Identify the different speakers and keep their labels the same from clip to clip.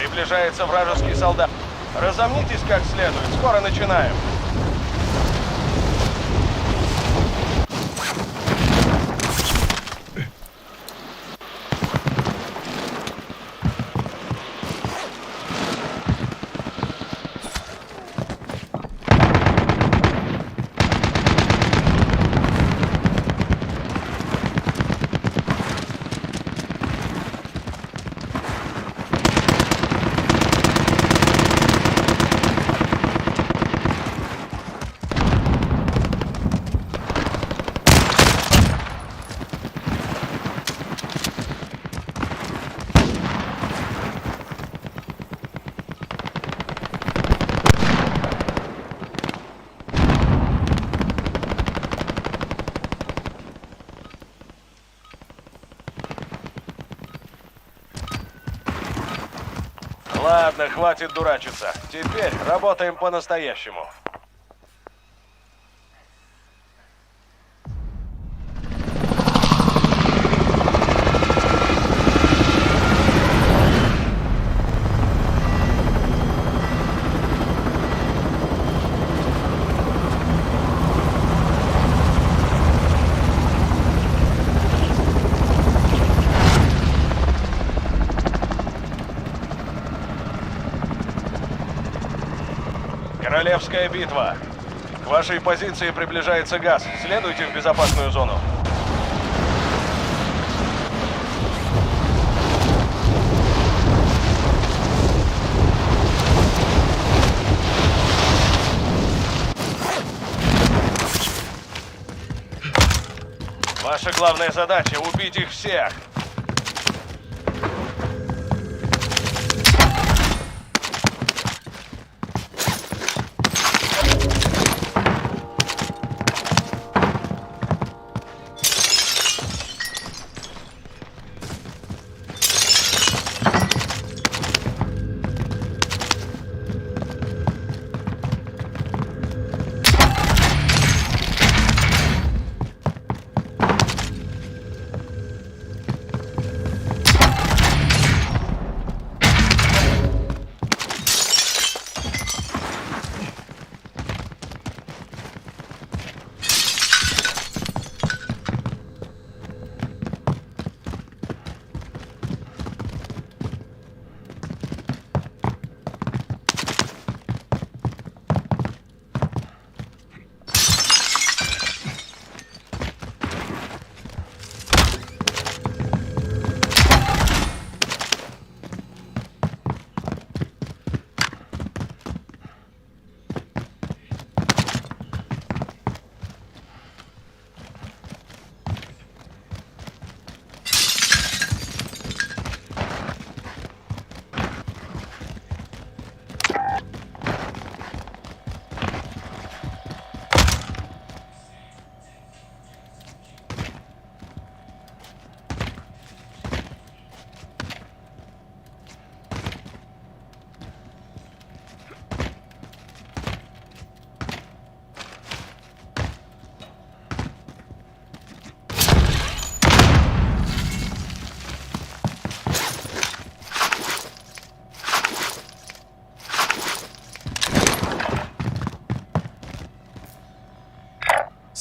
Speaker 1: Приближается вражеский солдат. Разомнитесь как следует. Скоро начинаем. Ладно, хватит дурачиться. Теперь работаем по-настоящему. Королевская битва. К вашей позиции приближается газ. Следуйте в безопасную зону. Ваша главная задача — убить их всех.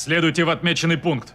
Speaker 2: Следуйте в отмеченный пункт.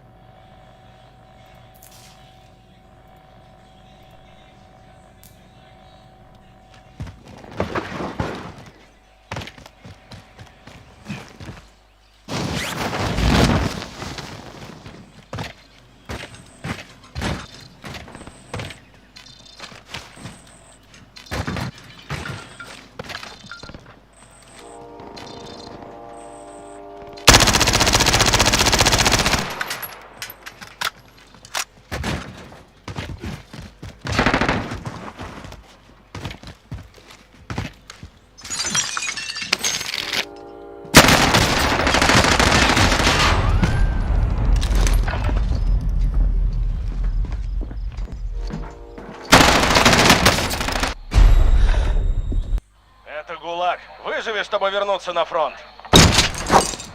Speaker 1: ГУЛАГ. Выживи, чтобы вернуться на фронт.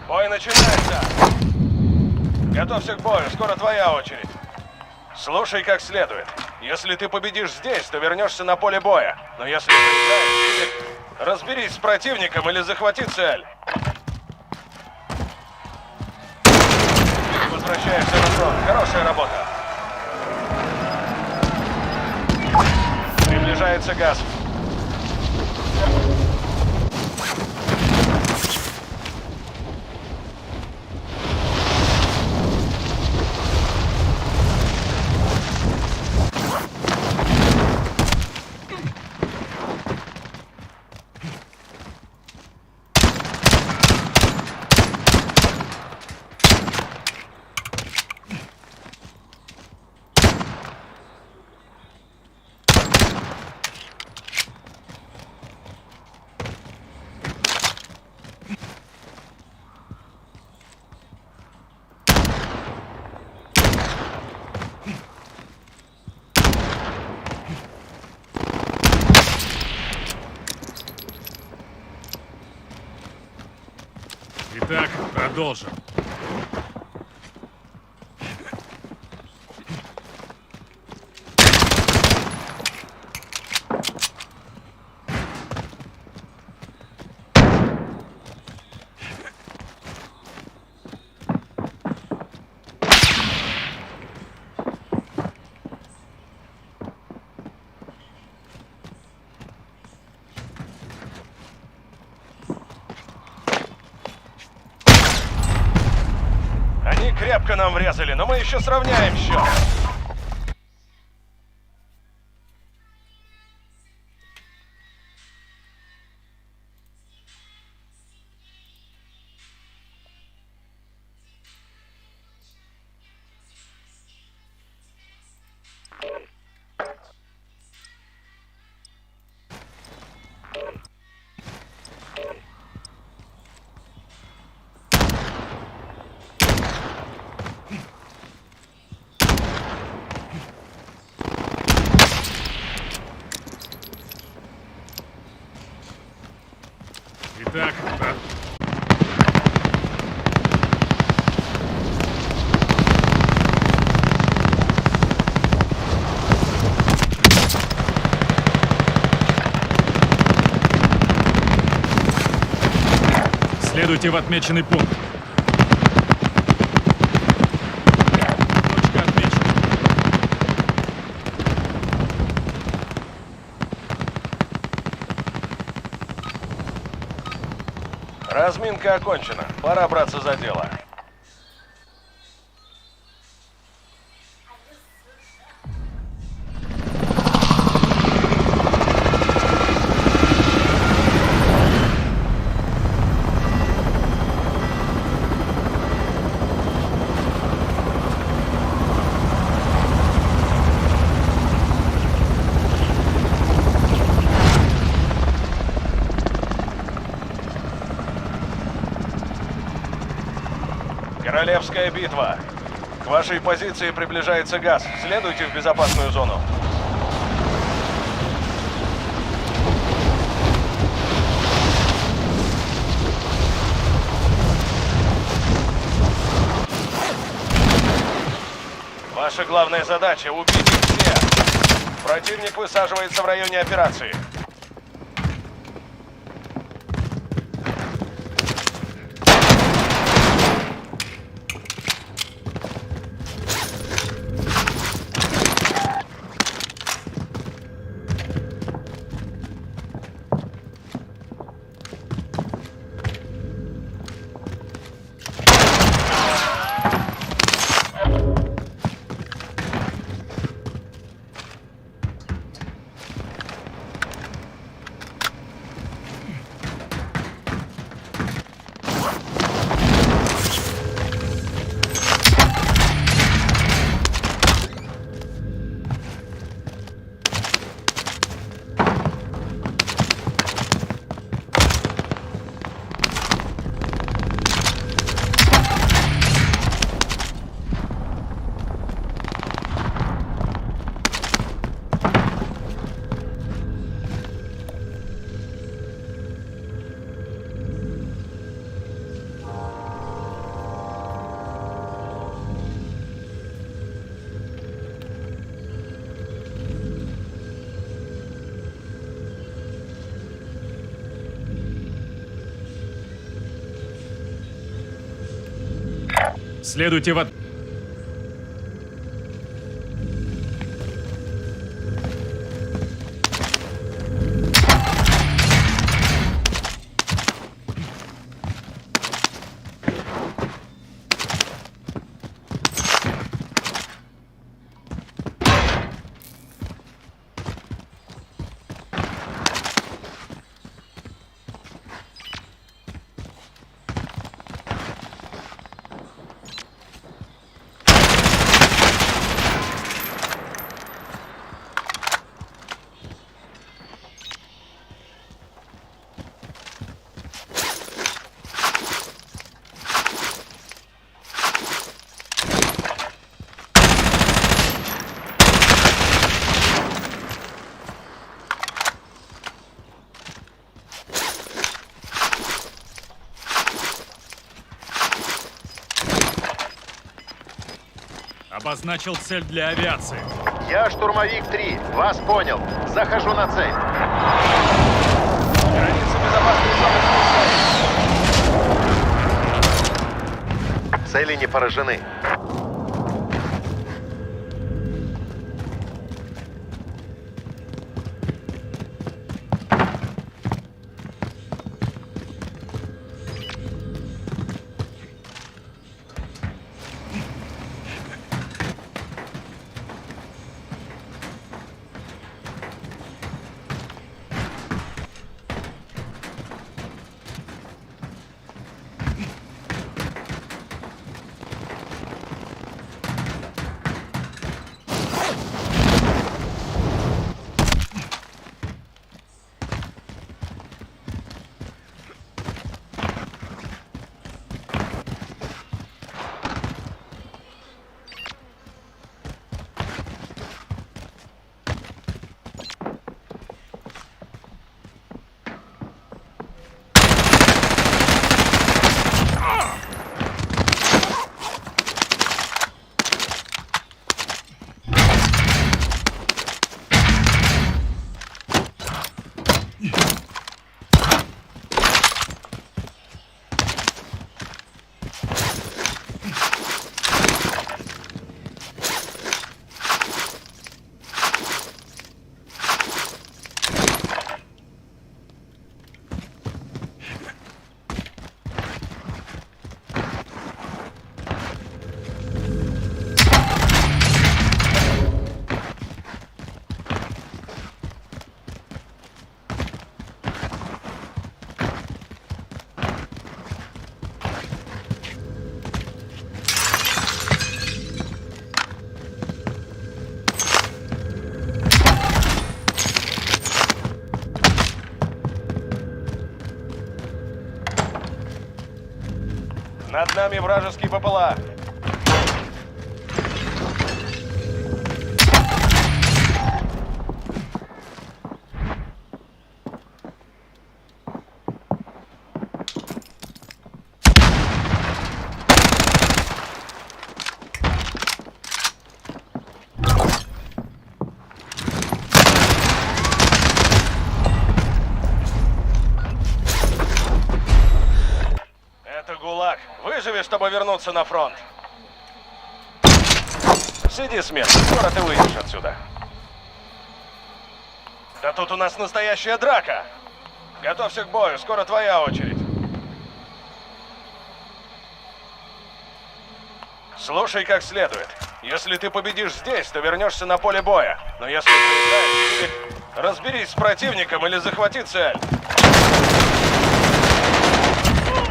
Speaker 1: Бой начинается. Готовься к бою, скоро твоя очередь. Слушай как следует. Если ты победишь здесь, то вернешься на поле боя. Но если проиграешь, разберись с противником или захвати цель. Возвращаешься на фронт. Хорошая работа. Приближается газ.
Speaker 2: Итак, продолжим.
Speaker 1: Они крепко нам врезали, но мы еще сравняем счет.
Speaker 2: Итак, следуйте в отмеченный пункт. Точка отмечена.
Speaker 1: Разминка окончена. Пора браться за дело. Королевская битва. К вашей позиции приближается газ. Следуйте в безопасную зону. Ваша главная задача — убить их всех. Противник высаживается в районе операции.
Speaker 2: Следуйте в... Обозначил цель для авиации.
Speaker 3: Я штурмовик 3. Вас понял. Захожу на цель.
Speaker 1: Граница безопасной зоны.
Speaker 3: Цели не поражены.
Speaker 1: Над нами вражеские ППЛА. Это ГУЛАГ. Выживешь, чтобы вернуться на фронт. Сиди смирно, скоро ты выйдешь отсюда. Да тут у нас настоящая драка. Готовься к бою, скоро твоя очередь. Слушай как следует. Если ты победишь здесь, то вернешься на поле боя. Но если проиграешь, разберись с противником или захвати цель.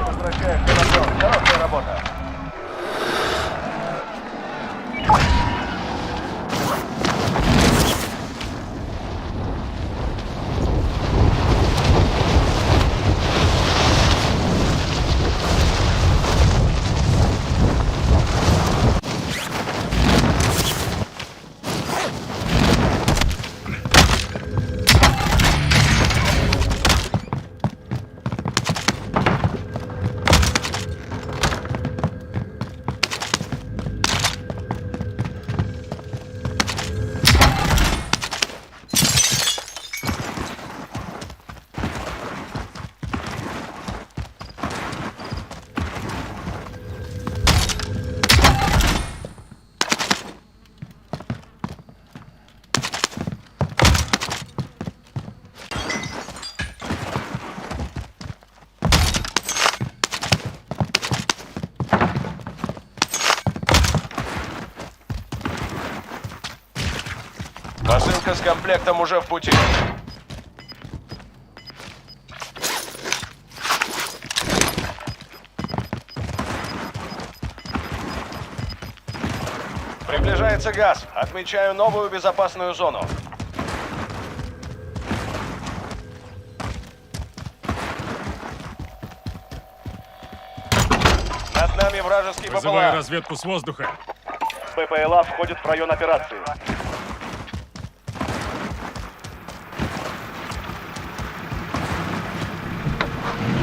Speaker 1: Возвращаешься на фронт. Хорошая работа. Посылка с комплектом уже в пути. Приближается газ. Отмечаю новую безопасную зону. Над нами вражеский
Speaker 2: Вызываю
Speaker 1: БПЛА.
Speaker 2: разведку с воздуха.
Speaker 3: БПЛА входит в район операции.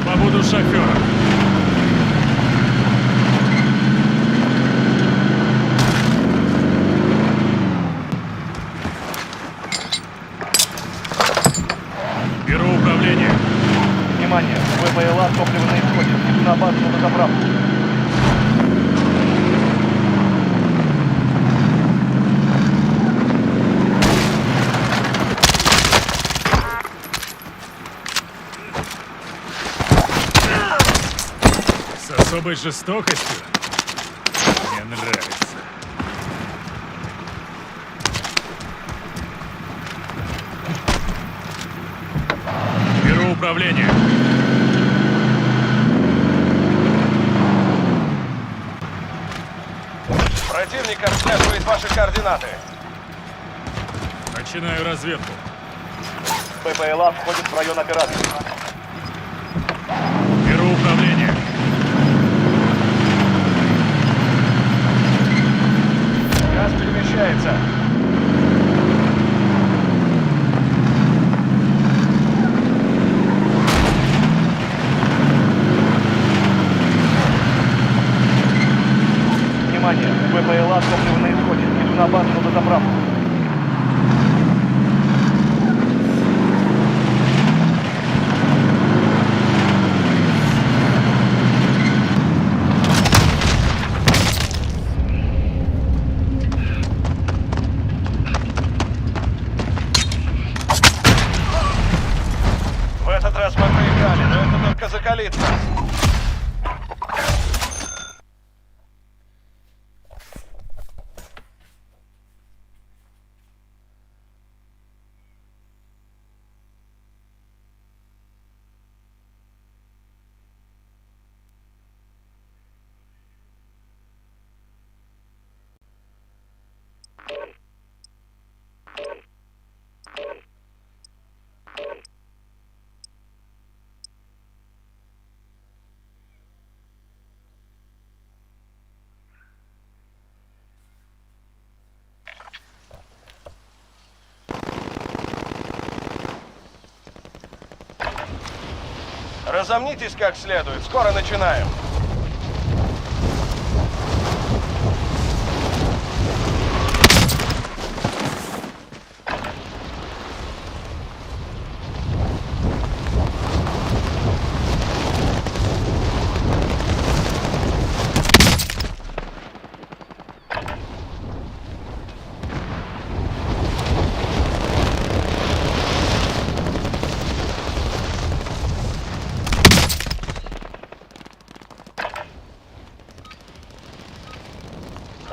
Speaker 2: Побуду шофером. Беру управление.
Speaker 3: Внимание! БПЛА топливо на исходе. Иду на базу на заправку.
Speaker 2: С особой жестокостью. Мне нравится. Беру управление.
Speaker 1: Противник отслеживает ваши координаты.
Speaker 2: Начинаю разведку.
Speaker 3: БПЛА входит в район операции.
Speaker 2: Беру управление.
Speaker 1: Газ перемещается.
Speaker 3: Внимание! БПЛА топливо на исходе. Иду на базу на заправку.
Speaker 1: В этот раз мы проиграли, но это только закалит нас. Разомнитесь как следует, скоро начинаем.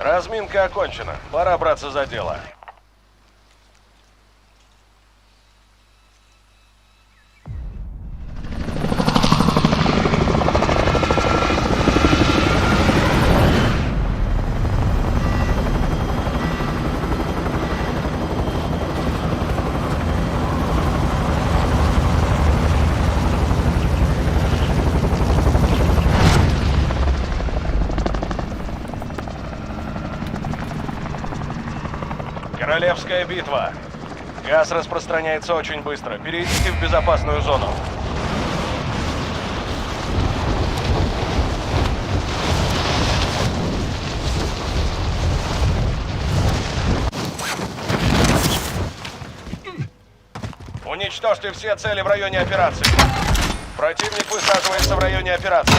Speaker 1: Разминка окончена. Пора браться за дело. Королевская битва. Газ распространяется очень быстро. Перейдите в безопасную зону. Уничтожьте все цели в районе операции. Противник высаживается в районе операции.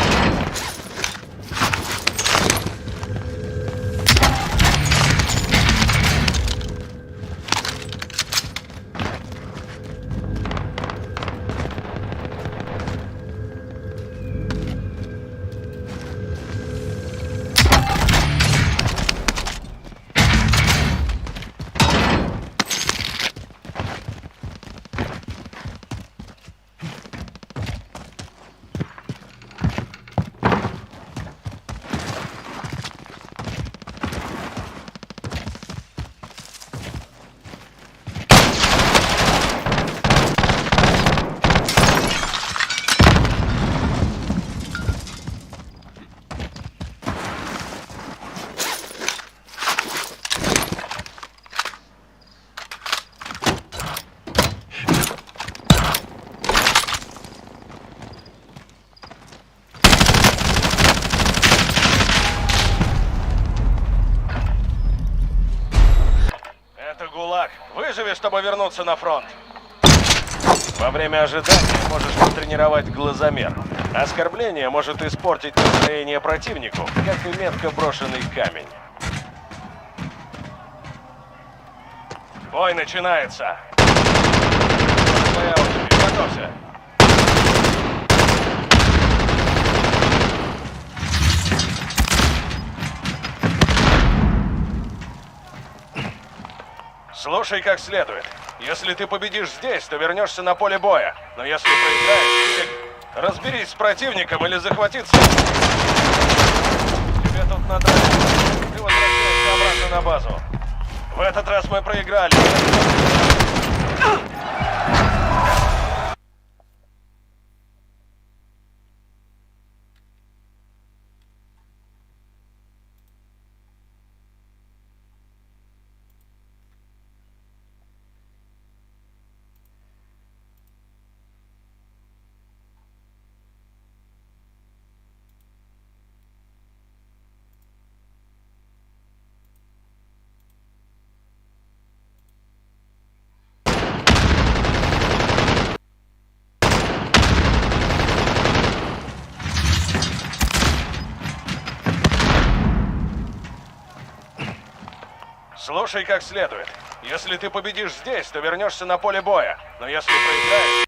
Speaker 1: выживи, чтобы вернуться на фронт. Во время ожидания можешь потренировать глазомер. Оскорбление может испортить настроение противнику, как и метко брошенный камень. Бой начинается. Твоя очередь. Готовься. Слушай как следует. Если ты победишь здесь, то вернешься на поле боя. Но если проиграешь, разберись с противником или захвати цель. Тебе тут надо... Ты возвращаешься обратно на базу. В этот раз мы проиграли. Слушай как следует. Если ты победишь здесь, то вернешься на поле боя. Но если проиграешь...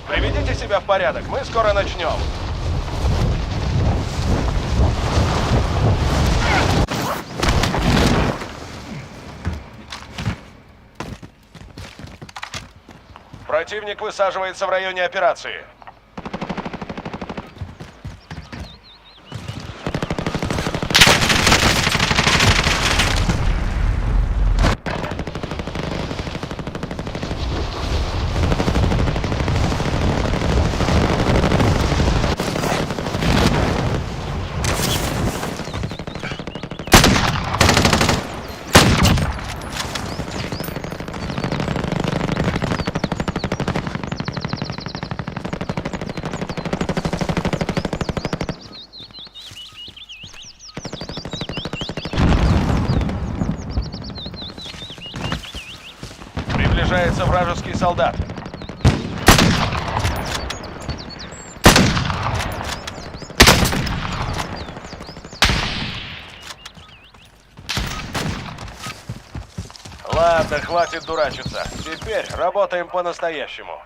Speaker 1: Приведите себя в порядок, мы скоро начнем. Противник высаживается в районе операции. Приближается вражеский солдат. Ладно, хватит дурачиться. Теперь работаем по-настоящему.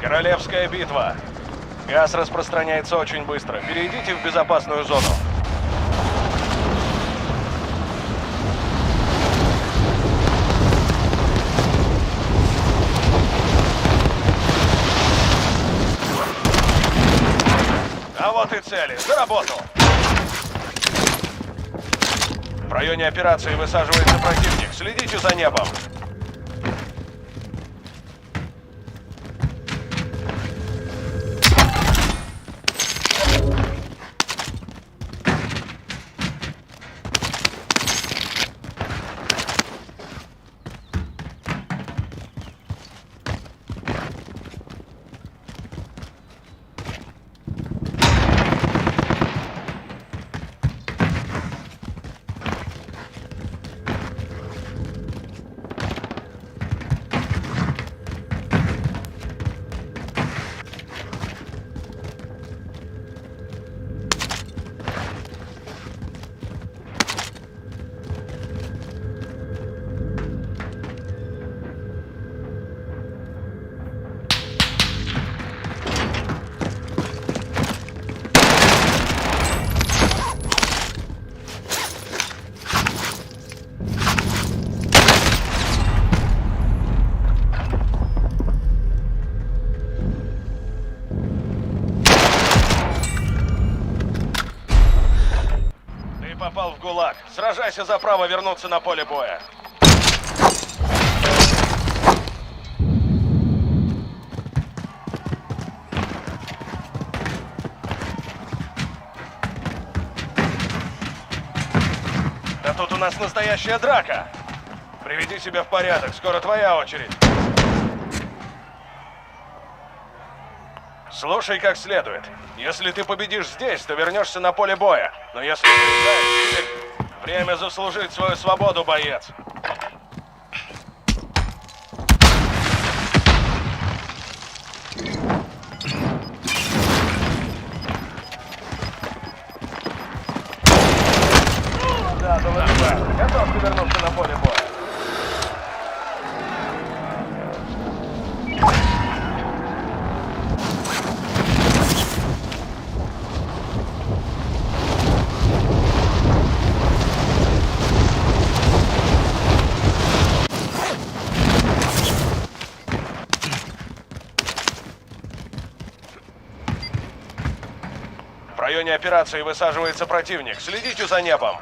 Speaker 1: Королевская битва. Газ распространяется очень быстро. Перейдите в безопасную зону. А вот и цели. За работу! В районе операции высаживается противник. Следите за небом. Попал в ГУЛАГ. Сражайся за право вернуться на поле боя. Да тут у нас настоящая драка. Приведи себя в порядок, скоро твоя очередь. Слушай как следует. Если ты победишь здесь, то вернешься на поле боя. Но если проиграешь, время заслужить свою свободу, боец. Да, давай. Готов ты вернуться на поле боя. В районе операции высаживается противник. Следите за небом.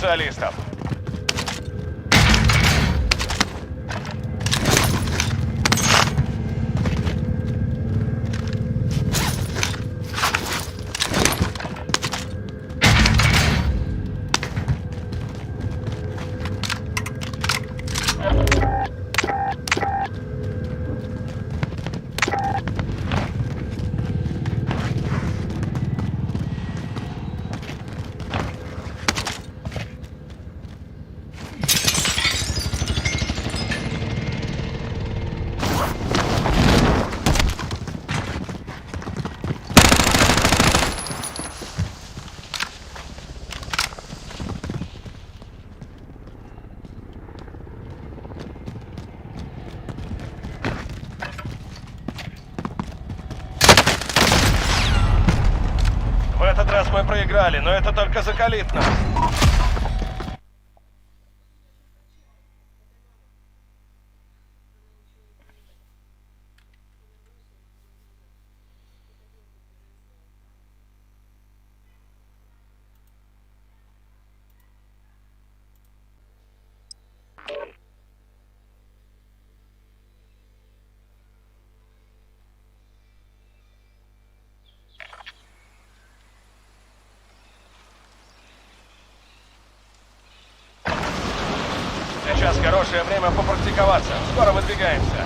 Speaker 1: Специалистов. детали, но это только закалит нас. Сейчас хорошее время попрактиковаться. Скоро выдвигаемся.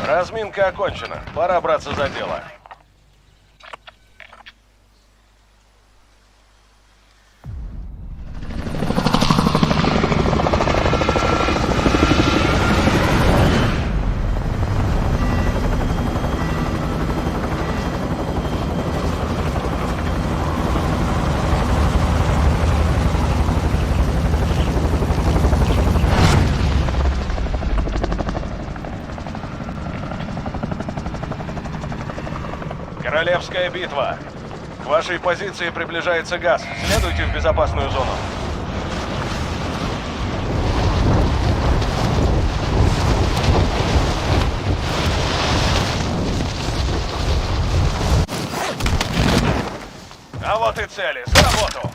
Speaker 1: Разминка окончена. Пора браться за дело. Королевская битва. К вашей позиции приближается газ. Следуйте в безопасную зону. А вот и цели. За работу!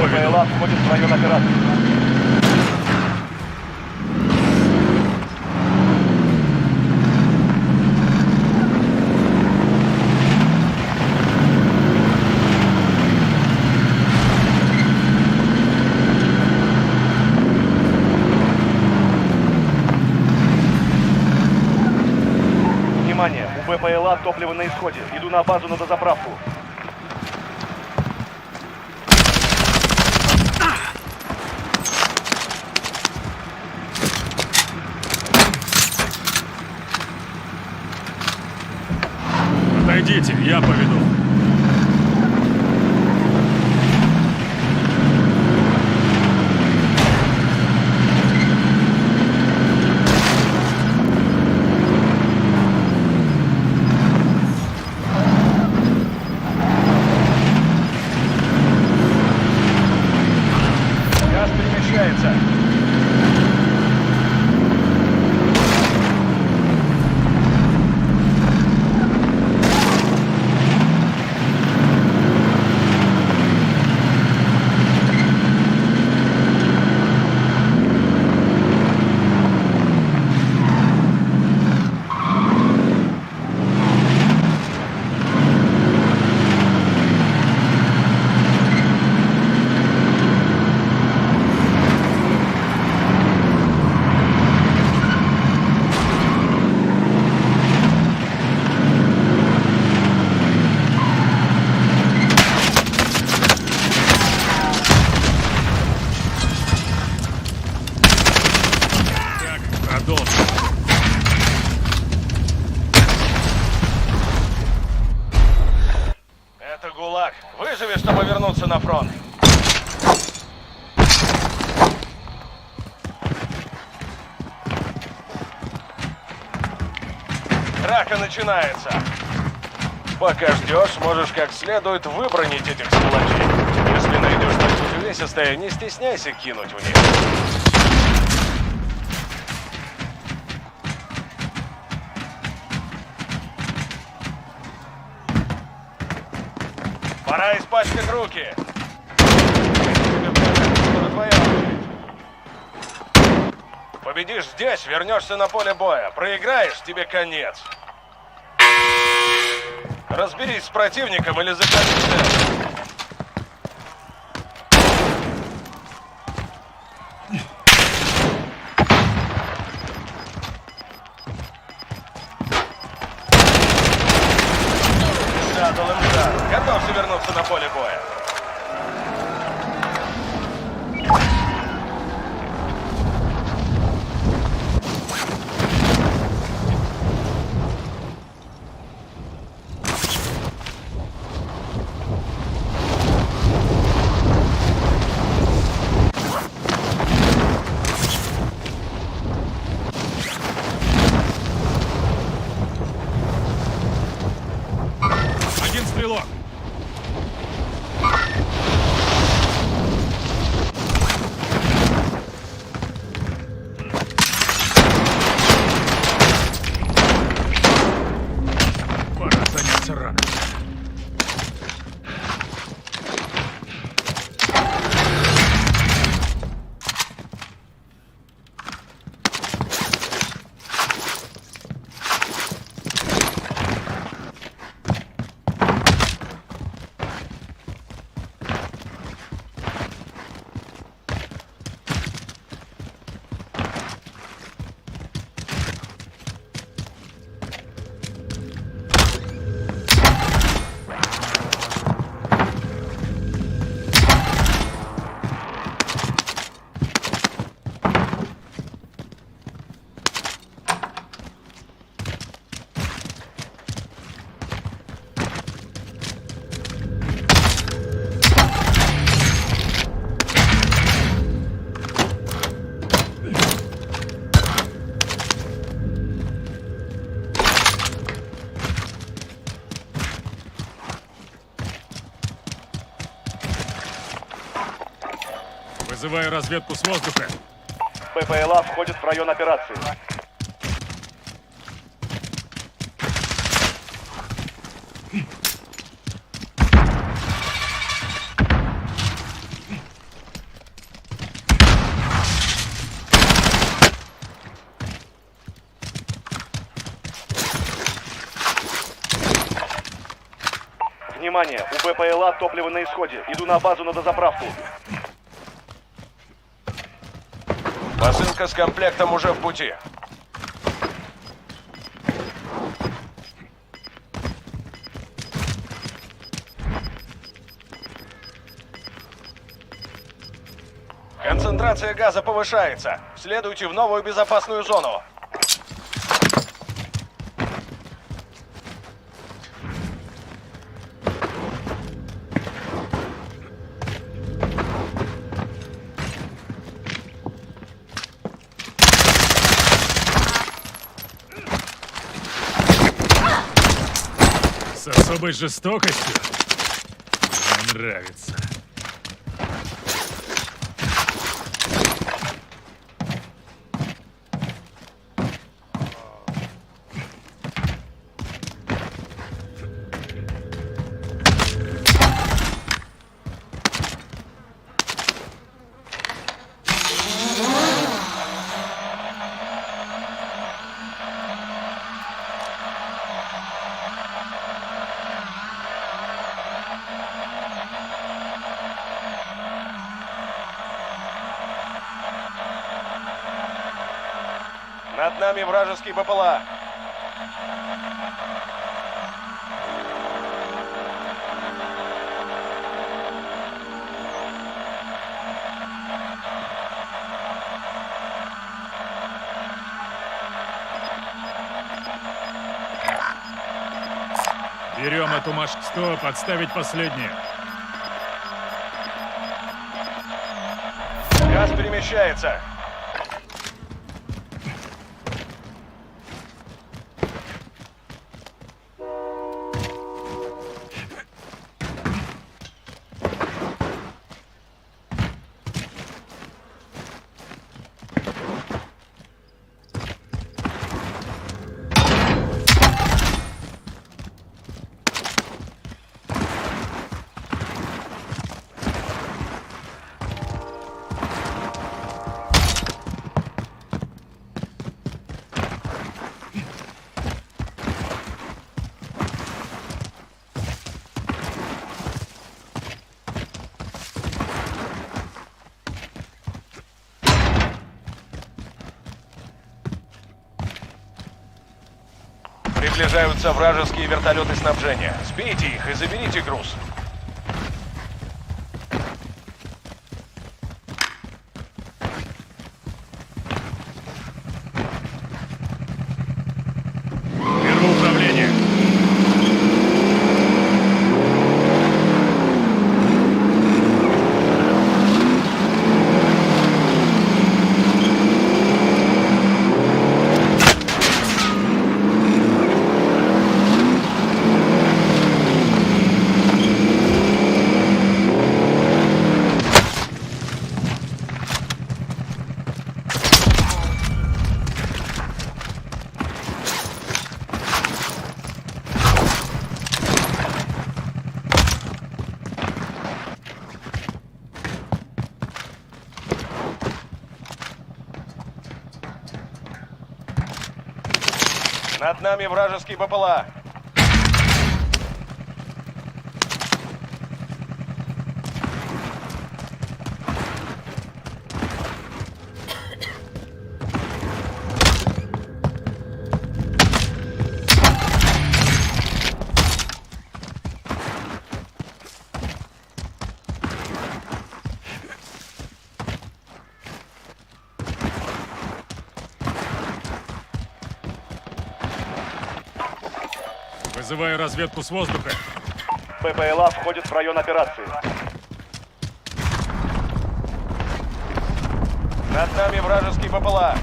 Speaker 2: поведу.
Speaker 3: БПЛА входит в район операции. Внимание! У БПЛА топливо на исходе. Иду на базу на дозаправку.
Speaker 2: Отойдите, я поведу.
Speaker 1: Газ перемещается.
Speaker 2: Так, продолжим.
Speaker 1: Это ГУЛАГ. Выживи, чтобы вернуться на фронт. Драка начинается. Пока ждешь, можешь как следует выбронить этих сволочей. Если найдешь что-нибудь увесистое, не стесняйся кинуть в них. Пора испачкать руки. Это твоя очередь. Победишь здесь, вернешься на поле боя. Проиграешь, тебе конец. Разберись с противником или закажи цель. Задал им удар. Готовься вернуться на поле боя.
Speaker 2: Один стрелок. Пора заняться раной. Вызываю разведку с воздуха.
Speaker 3: БПЛА входит в район операции. Внимание, у БПЛА топливо на исходе. Иду на базу на дозаправку.
Speaker 1: Посылка с комплектом уже в пути. Концентрация газа повышается. Следуйте в новую безопасную зону.
Speaker 2: С особой жестокостью? Мне нравится.
Speaker 1: Над нами вражеский БПЛА.
Speaker 2: Берем эту машину. Стоп, отставить последнее.
Speaker 1: Газ перемещается. Приближаются вражеские вертолеты снабжения. Сбейте их и заберите груз.
Speaker 2: Беру управление.
Speaker 1: Над нами вражеский БПЛА.
Speaker 2: Вызываю разведку с воздуха.
Speaker 3: БПЛА входит в район операции.
Speaker 1: Над нами вражеский БПЛА.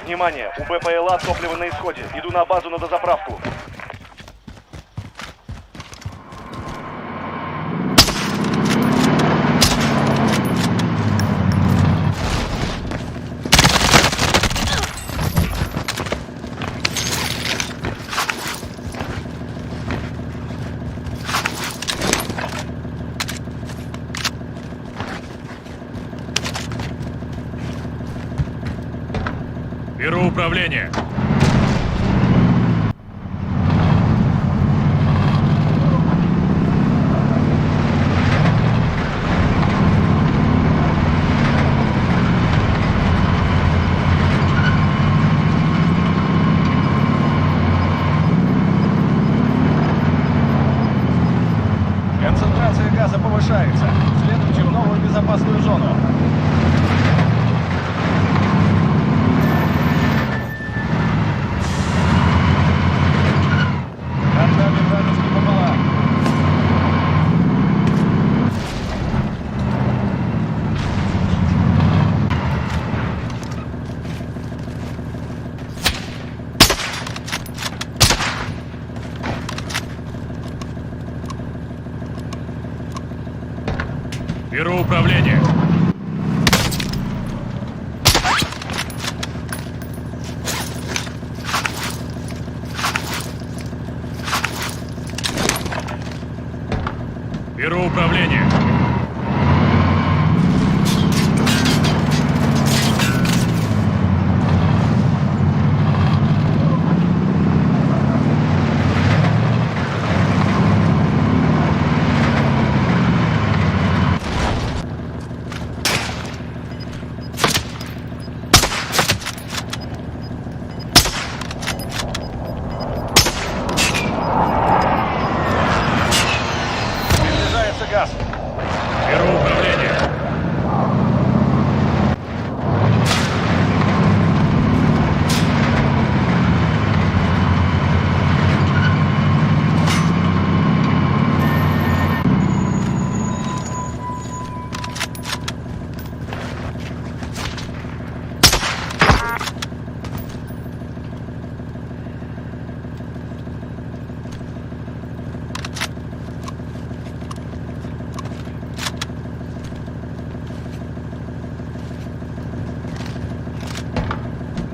Speaker 3: Внимание, у БПЛА топливо на исходе. Иду на базу на дозаправку.
Speaker 2: Беру управление.
Speaker 1: Концентрация газа повышается. Следуйте в новую безопасную зону. Над нами вражеский ППЛА.
Speaker 2: Беру управление. Беру управление.
Speaker 1: Приближается газ.
Speaker 2: Беру управление.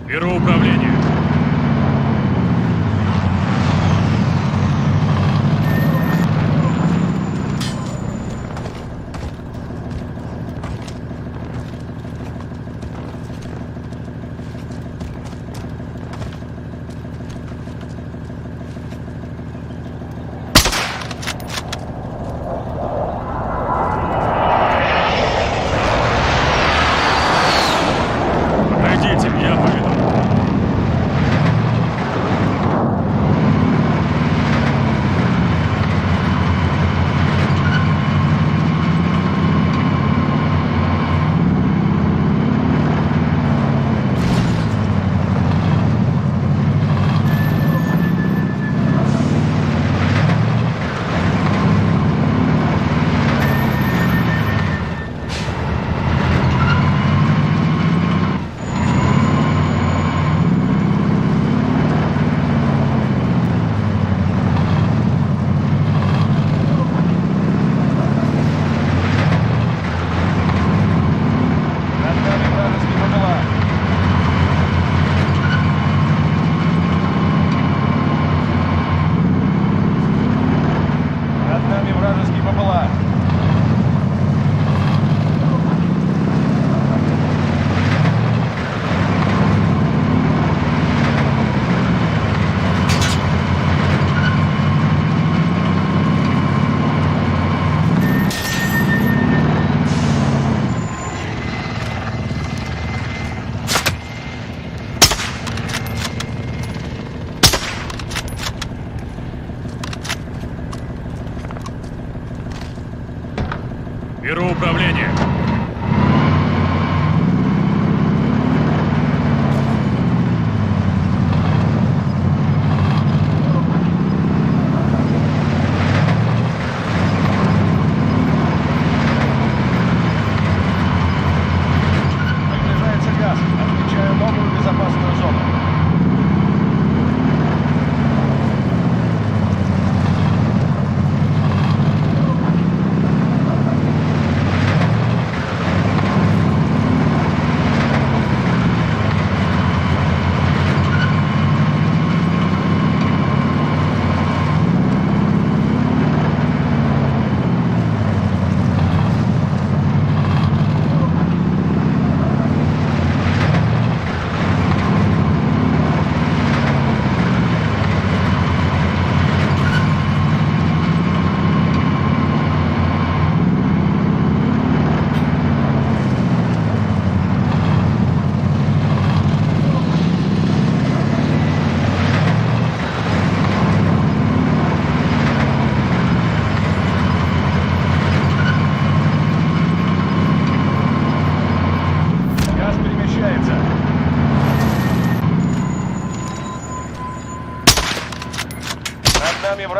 Speaker 2: Беру управление. Подойдите, я поведу.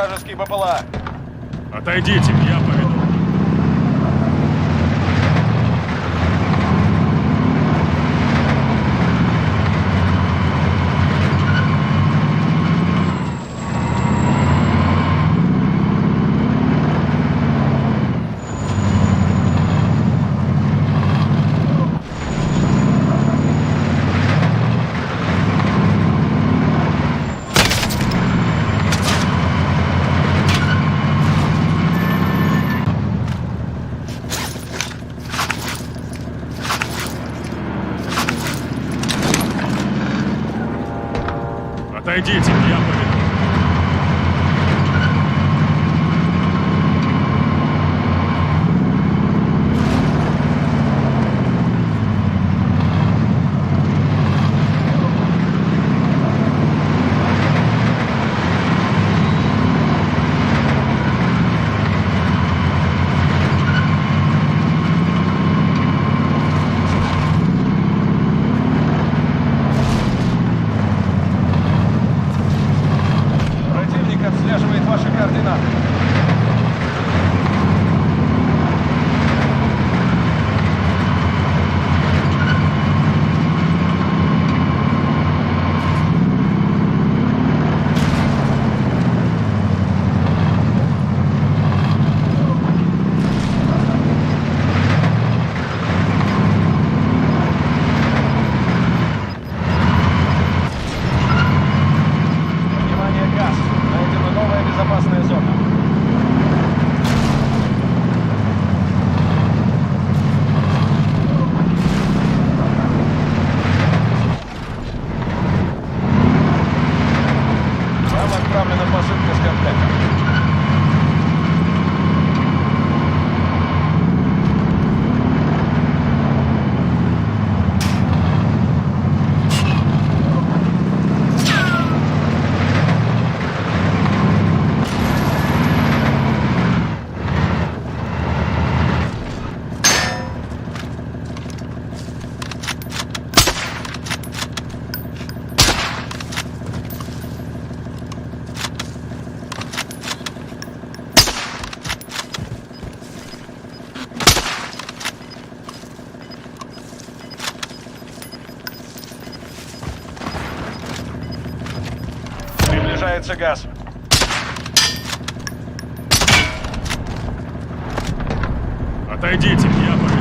Speaker 1: вражеский БПЛА.
Speaker 2: Отойдите, я поведу. Отойдите, я поведу.
Speaker 1: Противник отслеживает ваши координаты. Внимание, газ! Найдена новая безопасная зона. Вам отправлена посылка с комплектом. Приближается газ.
Speaker 2: Отойдите, я поведу.